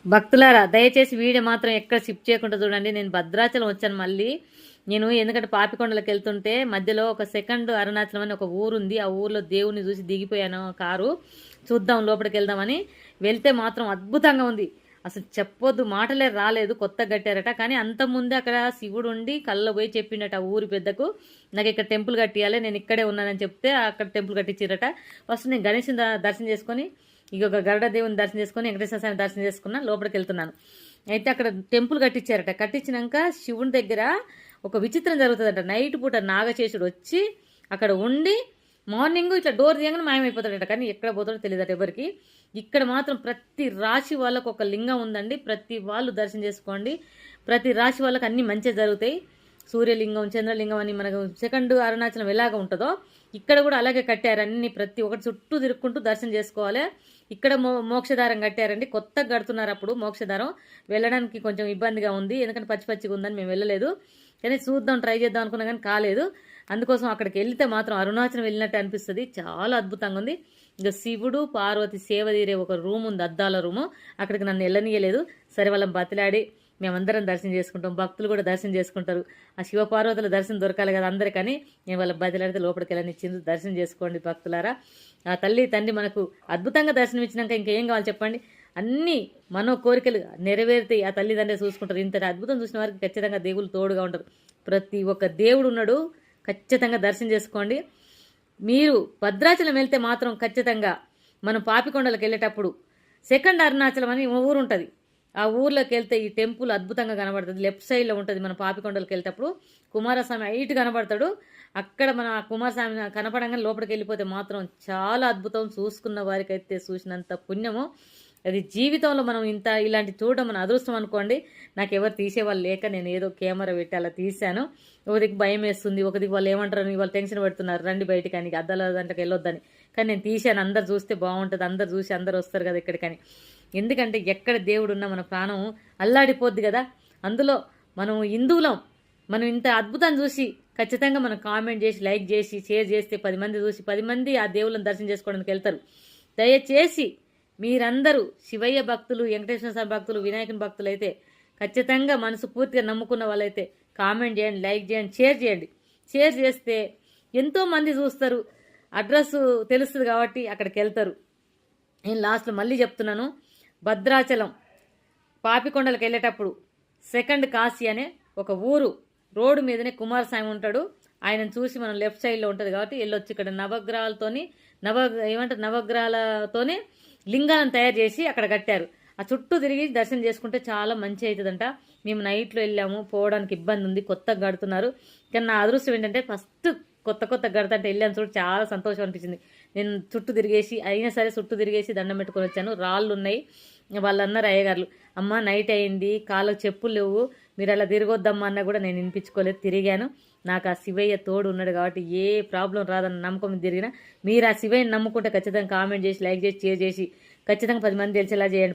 భక్తులారా దయచేసి వీడియో మాత్రం ఎక్కడ స్కిప్ చేయకుండా చూడండి. నేను భద్రాచలం వచ్చాను మళ్ళీ. నేను ఎందుకంటే పాపికొండలకు వెళ్తుంటే మధ్యలో ఒక సెకండ్ అరుణాచలం అని ఒక ఊరుంది. ఆ ఊర్లో దేవుని చూసి దిగిపోయాను కారు. చూద్దాం లోపలికి వెళ్దామని వెళ్తే మాత్రం అద్భుతంగా ఉంది. అసలు చెప్పొద్దు, మాటలే రాలేదు. కొత్త కట్టారట. కానీ అంతకుముందే అక్కడ శివుడు ఉండి కళ్ళలో పోయి చెప్పిండట ఆ ఊరి పెద్దకు, నాకు ఇక్కడ టెంపుల్ కట్టియాలి, నేను ఇక్కడే ఉన్నానని చెప్తే అక్కడ టెంపుల్ కట్టించారట. ఫస్ట్ నేను గణేష్ దర్శనం చేసుకొని ఒక గరుడ దేవుని దర్శనం చేసుకొని వెంకటేశ్వర స్వామి దర్శనం చేసుకున్నా. లోపలికి వెళ్తున్నాను. అయితే అక్కడ టెంపుల్ కట్టించారట. కట్టించినాక శివుని దగ్గర ఒక విచిత్రం జరుగుతుందట. నైట్ పూట నాగశేషుడు వచ్చి అక్కడ ఉండి మార్నింగ్ ఇట్లా డోర్ తీయగానే మాయమైపోతాడట. కానీ ఎక్కడ పోతాడో తెలియదట ఎవరికి. ఇక్కడ మాత్రం ప్రతి రాశి వాళ్ళకు ఒక లింగం ఉందండి. ప్రతి వాళ్ళు దర్శనం చేసుకోండి. ప్రతి రాశి వాళ్ళకి అన్ని మంచిగా జరుగుతాయి. సూర్యలింగం, చంద్రలింగం అని మనకు సెకండ్ అరుణాచలం ఎలాగ ఉంటుందో ఇక్కడ కూడా అలాగే కట్టారు. అన్ని ప్రతి ఒక్కటి చుట్టూ తిరుక్కుంటూ దర్శనం చేసుకోవాలి. ఇక్కడ మోక్షధారం కట్టారండి. కొత్తగా కడుతున్నారు. అప్పుడు మోక్షధారం వెళ్ళడానికి కొంచెం ఇబ్బందిగా ఉంది, ఎందుకంటే పచ్చి పచ్చిగా ఉందని మేము వెళ్ళలేదు. కానీ చూద్దాం, ట్రై చేద్దాం అనుకున్నా కానీ కాలేదు. అందుకోసం అక్కడికి వెళ్తే మాత్రం అరుణాచలం వెళ్ళినట్టు అనిపిస్తుంది. చాలా అద్భుతంగా ఉంది. ఇక శివుడు పార్వతి సేవ తీరే ఒక రూమ్ ఉంది, అద్దాల రూము. అక్కడికి నన్ను వెళ్ళనీయలేదు. సరే వాళ్ళని బతిలాడి మేమందరం దర్శనం చేసుకుంటాం. భక్తులు కూడా దర్శనం చేసుకుంటారు. ఆ శివపార్వతుల దర్శనం దొరకాలి కదా అందరికని నేను వాళ్ళ బతిలాడితే లోపలికి వెళ్ళనిచ్చింది. దర్శనం చేసుకోండి భక్తులారా. ఆ తల్లి తండ్రి మనకు అద్భుతంగా దర్శనం ఇచ్చినాక ఇంకేం కావాలి చెప్పండి. అన్నీ మనో కోరికలు నెరవేరుతాయి. ఆ తల్లిదండ్రులు చూసుకుంటారు. ఇంత అద్భుతం చూసిన వారికి ఖచ్చితంగా దేవుళ్ళు తోడుగా ఉంటారు. ప్రతి ఒక్క దేవుడు ఉన్నాడు. ఖచ్చితంగా దర్శనం చేసుకోండి. మీరు భద్రాచలం వెళ్తే మాత్రం ఖచ్చితంగా మనం పాపికొండలకు వెళ్ళేటప్పుడు సెకండ్ అరుణాచలం అని ఊరు ఉంటుంది. ఆ ఊర్లోకి వెళ్తే ఈ టెంపుల్ అద్భుతంగా కనబడుతుంది. లెఫ్ట్ సైడ్లో ఉంటుంది. మన పాపికొండలకు వెళ్ళేటప్పుడు కుమారస్వామి హైట్ కనబడతాడు. అక్కడ మన కుమారస్వామి కనపడంగానే లోపలికి వెళ్ళిపోతే మాత్రం చాలా అద్భుతం. చూసుకున్న వారికి అయితే చూసినంత పుణ్యము. అది జీవితంలో మనం ఇలాంటి చూడడం మన అదృష్టం అనుకోండి. నాకు ఎవరు తీసేవాళ్ళు లేక నేను ఏదో కెమెరా పెట్టి అలా తీశాను. ఒకరికి భయం వేస్తుంది, ఒకరికి వాళ్ళు ఏమంటారు, వాళ్ళు టెన్షన్ పెడుతున్నారు, రండి బయటికి అని, అద్దాల దాంట్లోకి వెళ్ళొద్దని. కానీ నేను తీశాను. అందరు చూస్తే బాగుంటుంది, అందరు చూసి అందరు వస్తారు కదా ఇక్కడికని. ఎందుకంటే ఎక్కడ దేవుడు ఉన్నా మన ప్రాణం అల్లాడిపోద్ది కదా. అందులో మనం హిందువులం. మనం ఇంత అద్భుతం చూసి ఖచ్చితంగా మనం కామెంట్ చేసి, లైక్ చేసి, షేర్ చేస్తే 10 మంది చూసి 10 మంది ఆ దేవుళ్ళని దర్శనం చేసుకోవడానికి వెళ్తారు. దయచేసి మీరందరూ శివయ్య భక్తులు, వెంకటేశ్వర స్వామి భక్తులు, వినాయకుని భక్తులు అయితే ఖచ్చితంగా మనసు పూర్తిగా నమ్ముకున్న వాళ్ళైతే కామెంట్ చేయండి, లైక్ చేయండి, షేర్ చేయండి. షేర్ చేస్తే ఎంతోమంది చూస్తారు, అడ్రస్ తెలుస్తుంది కాబట్టి అక్కడికి వెళ్తారు. నేను లాస్ట్లో మళ్ళీ చెప్తున్నాను, భద్రాచలం పాపికొండలకు వెళ్ళేటప్పుడు సెకండ్ కాశీ అనే ఒక ఊరు రోడ్డు మీదనే కుమారస్వామి ఉంటాడు. ఆయనను చూసి మనం లెఫ్ట్ సైడ్లో ఉంటుంది కాబట్టి వెళ్ళొచ్చు. ఇక్కడ నవగ్రహాలతోనే లింగాలను తయారు చేసి అక్కడ కట్టారు. ఆ చుట్టూ తిరిగి దర్శనం చేసుకుంటే చాలా మంచి అవుతుందంట. మేము నైట్లో వెళ్ళాము, పోవడానికి ఇబ్బంది ఉంది, కొత్తగా కడుతున్నారు. కానీ నా అదృష్టం ఏంటంటే ఫస్ట్ కొత్త గడతంటే వెళ్ళాను చూడు, చాలా సంతోషం అనిపించింది. నేను చుట్టూ తిరిగేసి అయినా సరే చుట్టూ తిరిగేసి దండం పెట్టుకొని వచ్చాను. రాళ్ళు ఉన్నాయి. వాళ్ళు అన్నారు అయ్యగారులు, అమ్మ నైట్ అయింది, కాళ్ళకు చెప్పులు లేవు, మీరు అలా తిరగొద్దమ్మా అన్నా కూడా నేను వినిపించుకోలేదు. తిరిగాను. నాకు ఆ శివయ్య తోడు ఉన్నాడు కాబట్టి ఏ ప్రాబ్లం రాదన్న నమ్మకం తిరిగినా. మీరు ఆ శివయ్యని నమ్ముకుంటే ఖచ్చితంగా కామెంట్ చేసి, లైక్ చేసి, షేర్ చేసి ఖచ్చితంగా 10 మంది తెలిసేలా చేయండి.